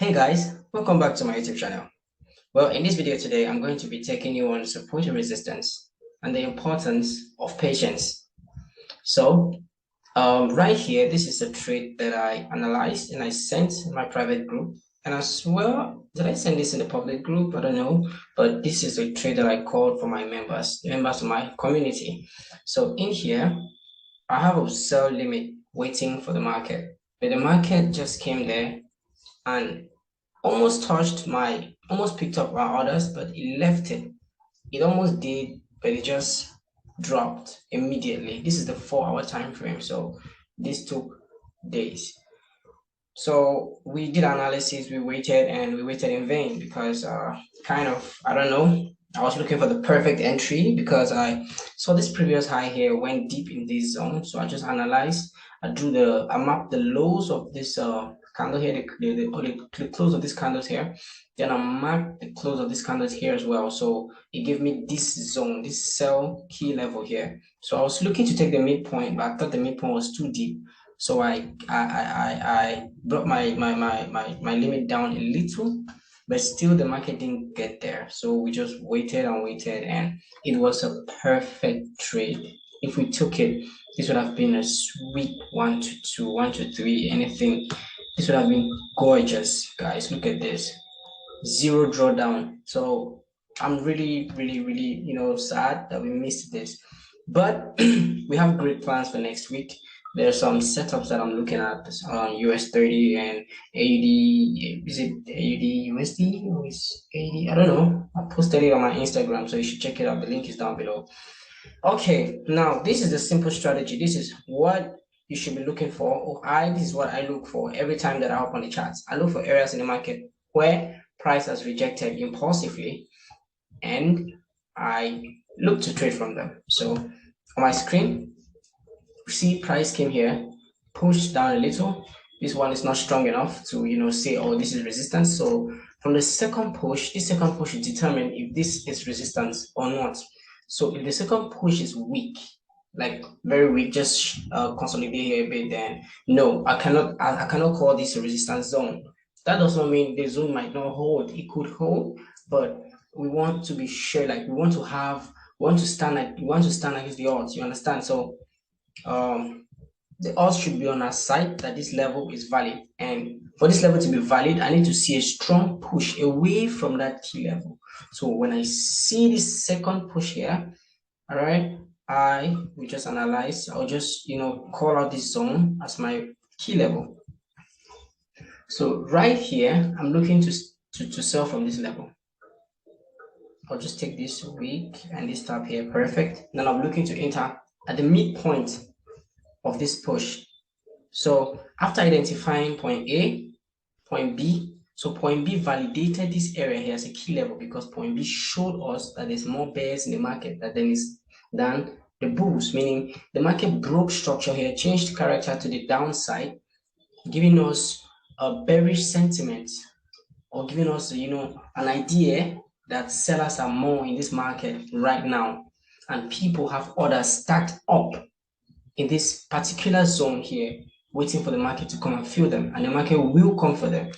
Hey guys, welcome back to my YouTube channel. Well, in this video today, I'm going to be taking you on support and resistance and the importance of patience. So, right here, this is a trade that I analyzed and I sent in my private group. And as well, did I send this in the public group? I don't know. But this is a trade that I called for my members, the members of my community. So in here, I have a sell limit waiting for the market. But the market just came there and almost picked up my orders, but it left it. It almost did, but it just dropped immediately. This is the 4 hour time frame, so this took days. So we did analysis, we waited and we waited in vain because I don't know, I was looking for the perfect entry because I saw this previous high here went deep in this zone. So I just analyzed, I mapped the lows of this candle here, the close of these candles here. Then I marked the close of these candles here as well. So it gave me this zone, this sell key level here. So I was looking to take the midpoint, but I thought the midpoint was too deep. So I brought my limit down a little, but still the market didn't get there. So we just waited and waited, and it was a perfect trade. If we took it, this would have been a sweet 1 to 2, 1 to 3, anything. This would have been gorgeous, guys. Look at this, zero drawdown. So I'm really, really, sad that we missed this. But we have great plans for next week. There are some setups that I'm looking at on US 30 and AUD. Is it AUD USD or is AUD? I don't know. I posted it on my Instagram, so you should check it out. The link is down below. Okay, now this is the simple strategy. This is what you should be looking for, or this is what I look for every time that I hop on the charts. I look for areas in the market where price has rejected impulsively, and I look to trade from them. So on my screen, see price came here, pushed down a little. This one is not strong enough to say, oh, this is resistance. So from the second push, this second push will determine if this is resistance or not. So if the second push is weak, like very weak, just consolidate here a bit, then no, I cannot call this a resistance zone. That does not mean the zone might not hold. It could hold, but we want to be sure, like we want to stand against the odds. You understand? So the odds should be on our side that this level is valid. And for this level to be valid, I need to see a strong push away from that key level. So when I see this second push here, all right, I will just analyze. I'll just call out this zone as my key level. So right here, I'm looking to sell from this level. I'll just take this week and this top here, perfect. Then I'm looking to enter at the midpoint of this push. So after identifying point A, point B, so point B validated this area here as a key level because point B showed us that there's more bears in the market than the bulls, meaning the market broke structure here, changed character to the downside, giving us a bearish sentiment or giving us an idea that sellers are more in this market right now and people have orders stacked up in this particular zone here, waiting for the market to come and fill them, and the market will come for them.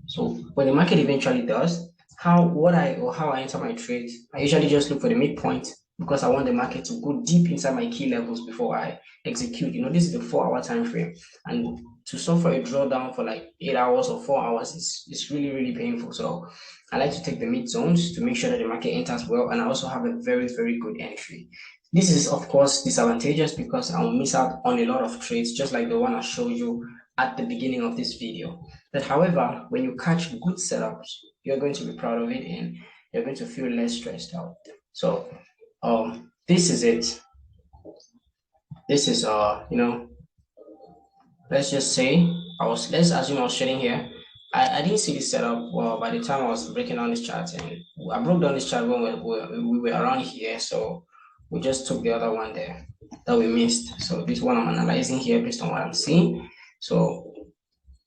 So when the market eventually does, how I enter my trades, I usually just look for the midpoint because I want the market to go deep inside my key levels before I execute. This is the 4 hour time frame, and to suffer a drawdown for like 8 hours or 4 hours is really, really painful. So I like to take the mid zones to make sure that the market enters well, and I also have a very, very good entry. This is of course disadvantageous because I'll miss out on a lot of trades, just like the one I showed you at the beginning of this video. But however, when you catch good setups, you're going to be proud of it and you're going to feel less stressed out. So this is it. This is let's just say let's assume I was trading here. I didn't see this setup well by the time I was breaking down this chart, and I broke down this chart when we were around here. So we just took the other one there that we missed. So this one I'm analyzing here based on what I'm seeing. So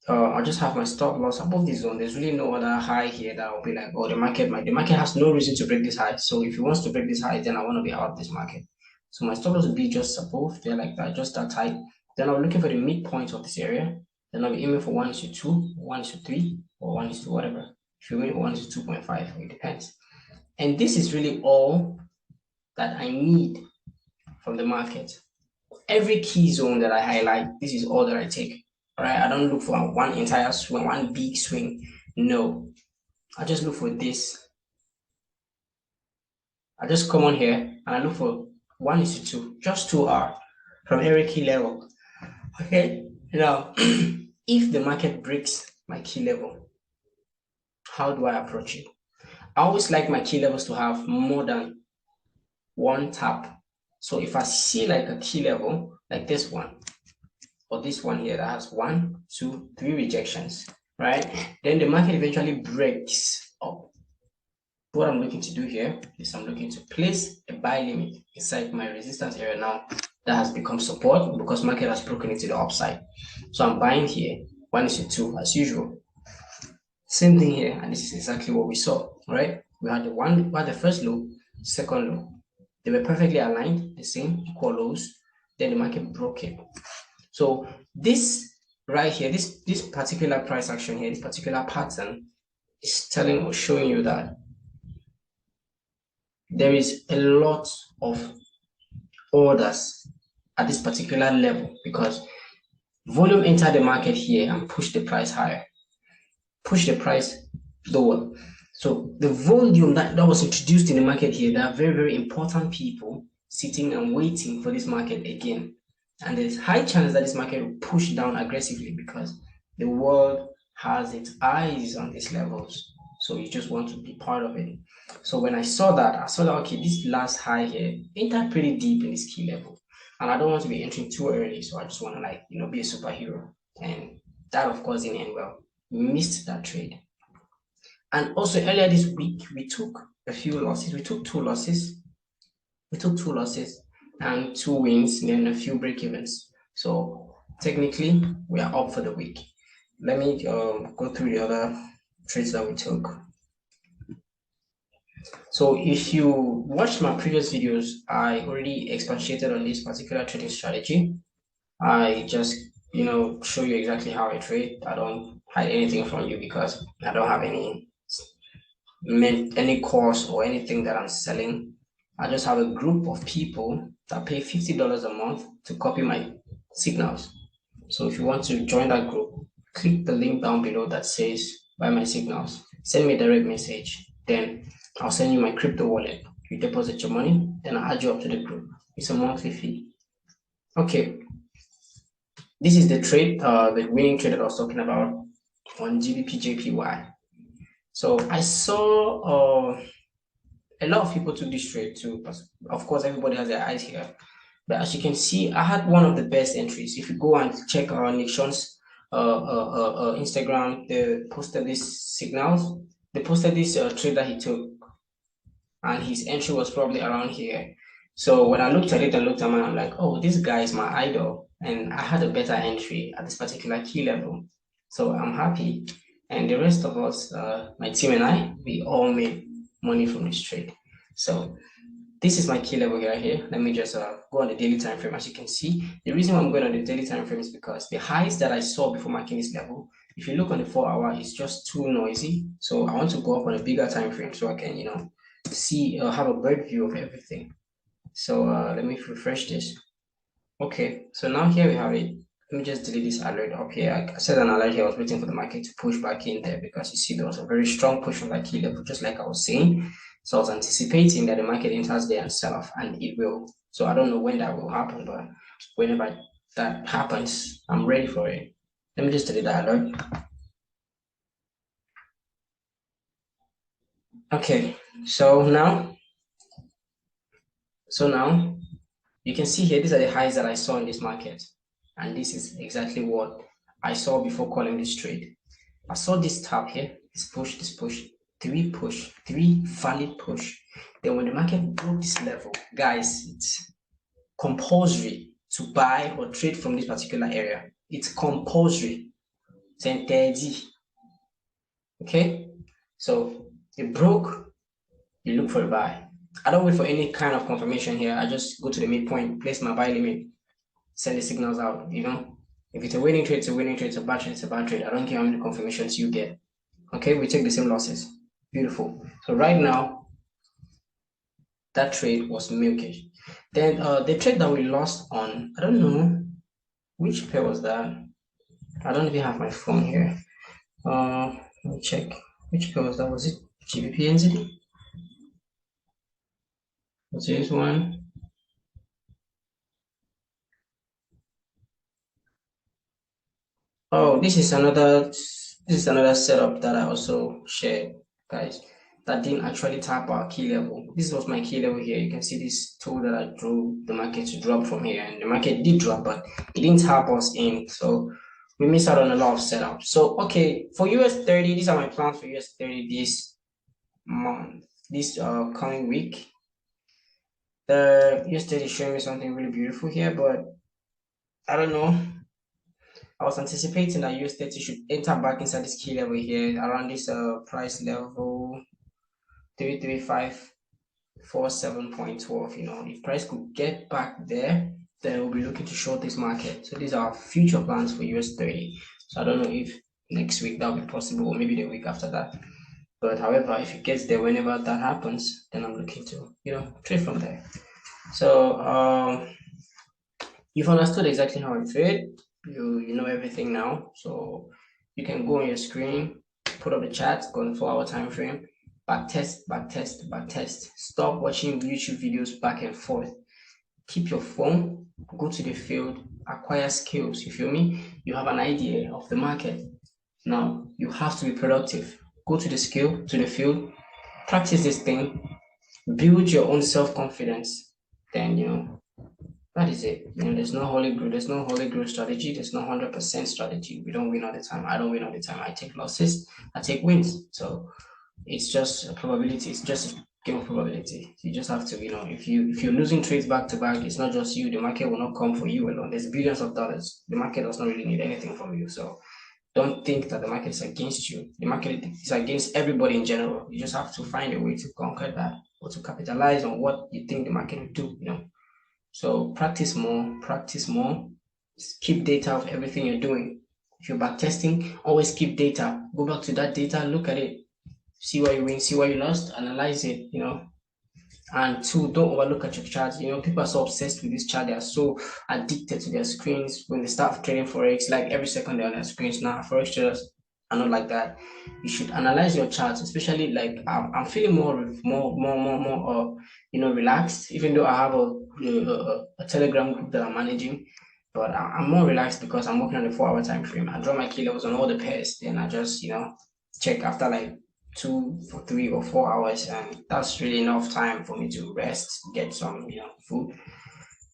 I'll just have my stop loss above this zone. There's really no other high here that will be like, oh, the market has no reason to break this high. So if it wants to break this high, then I want to be out of this market. So my stop loss will be just above there like that, just that tight. Then I'm looking for the midpoint of this area. Then I'll be aiming for 1 is to 2, 1 is to 3, or 1 is to whatever. If you aim for 1 is to 2.5, it depends. And this is really all that I need from the market. Every key zone that I highlight, this is all that I take. All right, I don't look for one entire swing, one big swing. No, I just look for this. I just come on here and I look for 1 is to 2, just 2 hours from every key level. Okay, now if the market breaks my key level, how do I approach it? I always like my key levels to have more than one tap. So if I see like a key level like this one or this one here that has 1, 2, 3 rejections, right? Then the market eventually breaks up. What I'm looking to do here is I'm looking to place a buy limit inside my resistance area now that has become support because market has broken into the upside. So I'm buying here 1 is to 2 as usual. Same thing here, and this is exactly what we saw, right? We had the first low, second low. They were perfectly aligned, the same equal lows. Then the market broke it. So this right here, this particular price action here, this particular pattern is telling or showing you that there is a lot of orders at this particular level because volume entered the market here and pushed the price higher, push the price lower. So the volume that was introduced in the market here, there are very, very important people sitting and waiting for this market again. And there's high chance that this market will push down aggressively because the world has its eyes on these levels. So you just want to be part of it. So when I saw that, okay, this last high here entered pretty deep in this key level. And I don't want to be entering too early. So I just want to be a superhero. And that of course didn't end well. We missed that trade. And also earlier this week, we took a few losses. We took 2 losses. We took 2 losses and 2 wins, and then a few break-evens. So technically, we are up for the week. Let me go through the other trades that we took. So if you watched my previous videos, I already expatiated on this particular trading strategy. I just show you exactly how I trade. I don't hide anything from you because I don't have any course or anything that I'm selling. I just have a group of people that pay $50 a month to copy my signals. So if you want to join that group, click the link down below that says buy my signals. Send me a direct message. Then I'll send you my crypto wallet. You deposit your money, then I'll add you up to the group. It's a monthly fee. Okay. This is the trade, the winning trade that I was talking about on GBP So I saw a lot of people took this trade too, but of course everybody has their eyes here. But as you can see, I had one of the best entries. If you go and check Nick Sean's Instagram, they posted these signals. They posted this trade that he took, and his entry was probably around here. So when I looked at it and looked at mine, I'm like, oh, this guy is my idol, and I had a better entry at this particular key level. So I'm happy. And the rest of us, my team and I, we all made money from this trade. So this is my key level right here. Let me just go on the daily time frame. As you can see, the reason why I'm going on the daily time frame is because the highs that I saw before marking this level, if you look on the 4-hour, it's just too noisy. So I want to go up on a bigger time frame so I can, see have a bird view of everything. So let me refresh this. Okay, so now here we have it. Let me just delete this alert up here. I said an alert here. I was waiting for the market to push back in there because you see there was a very strong push on that key level, just like I was saying. So I was anticipating that the market enters there and sell off, and it will. So I don't know when that will happen, but whenever that happens, I'm ready for it. Let me just delete that alert. Okay, so now you can see here, these are the highs that I saw in this market. And this is exactly what I saw before calling this trade. I saw this tap here, this push, 3 valid push. Then when the market broke this level, guys, it's compulsory to buy or trade from this particular area. It's compulsory. It's okay? So it broke, you look for a buy. I don't wait for any kind of confirmation here. I just go to the midpoint, place my buy limit, send the signals out, If it's a winning trade, it's a winning trade. It's a bad trade, it's a bad trade. I don't care how many confirmations you get. Okay, we take the same losses. Beautiful. So right now, that trade was milkish. Then the trade that we lost on, I don't know which pair was that. I don't even have my phone here. Let me check. Which pair was that? Was it GBP NZD? Was this one? Oh, this is another setup that I also shared, guys. That didn't actually tap our key level. This was my key level here. You can see this tool that I drew the market to drop from here, and the market did drop, but it didn't tap us in. So we missed out on a lot of setup. So okay, for US 30, these are my plans for US 30 this month, this coming week. The US 30 is showing me something really beautiful here, but I don't know. I was anticipating that US 30 should enter back inside this key level here around this price level 33,547.12. If price could get back there, then we'll be looking to short this market. So these are future plans for US 30. So I don't know if next week that'll be possible or maybe the week after that. But however, if it gets there whenever that happens, then I'm looking to trade from there. So you've understood exactly how I trade. You know everything now. So you can go on your screen, put up the chart, go on the 4 hour time frame, back test, back test, back test. Stop watching YouTube videos back and forth. Keep your phone, go to the field, acquire skills. You feel me? You have an idea of the market. Now you have to be productive. Go to the skill, to the field, practice this thing, build your own self-confidence. Then that is it. There's no holy grail. There's no holy grail strategy. There's no 100% strategy. We don't win all the time. I don't win all the time. I take losses. I take wins. So it's just a probability. It's just a game of probability. You just have to, if you're losing trades back to back, it's not just you. The market will not come for you alone. There's billions of dollars. The market does not really need anything from you. So don't think that the market is against you. The market is against everybody in general. You just have to find a way to conquer that or to capitalize on what you think the market will do. So practice more, practice more. Keep data of everything you're doing. If you're back testing, always keep data. Go back to that data, look at it, see why you win, see why you lost, analyze it. And two, don't overlook at your charts. People are so obsessed with this chart. They are so addicted to their screens when they start trading forex. Like every second they're on their screens now. Forex traders are not like that. You should analyze your charts, especially like I'm feeling more relaxed. Even though I have a Telegram group that I'm managing, but I'm more relaxed because I'm working on the 4 hour time frame. I draw my key levels on all the pairs, then I just check after like 2 for 3 or 4 hours, and that's really enough time for me to rest, get some food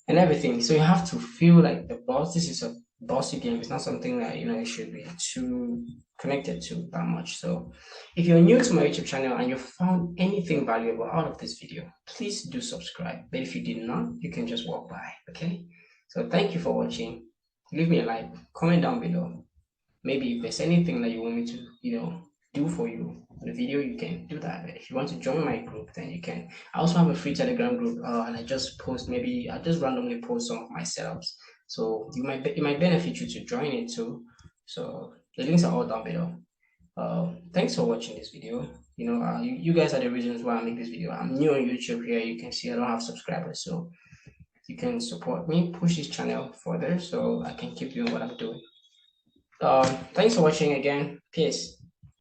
and everything. So you have to feel like the boss. This is a bossy game. It's not something that you should be too connected to that much. So if you're new to my YouTube channel and you found anything valuable out of this video, please do subscribe. But if you did not, you can just walk by. Okay, so thank you for watching. Leave me a like, comment down below. Maybe if there's anything that you want me to do for you on the video, you can do that. But if you want to join my group, then you can. I also have a free Telegram group, and I just post, maybe I just randomly post some of my setups, so it might benefit you to join it too. So the links are all down below. Thanks for watching this video. You guys are the reasons why I make this video. I'm new on YouTube. Here you can see I don't have subscribers, so you can support me, push this channel further so I can keep doing what I'm doing. Thanks for watching again. Peace.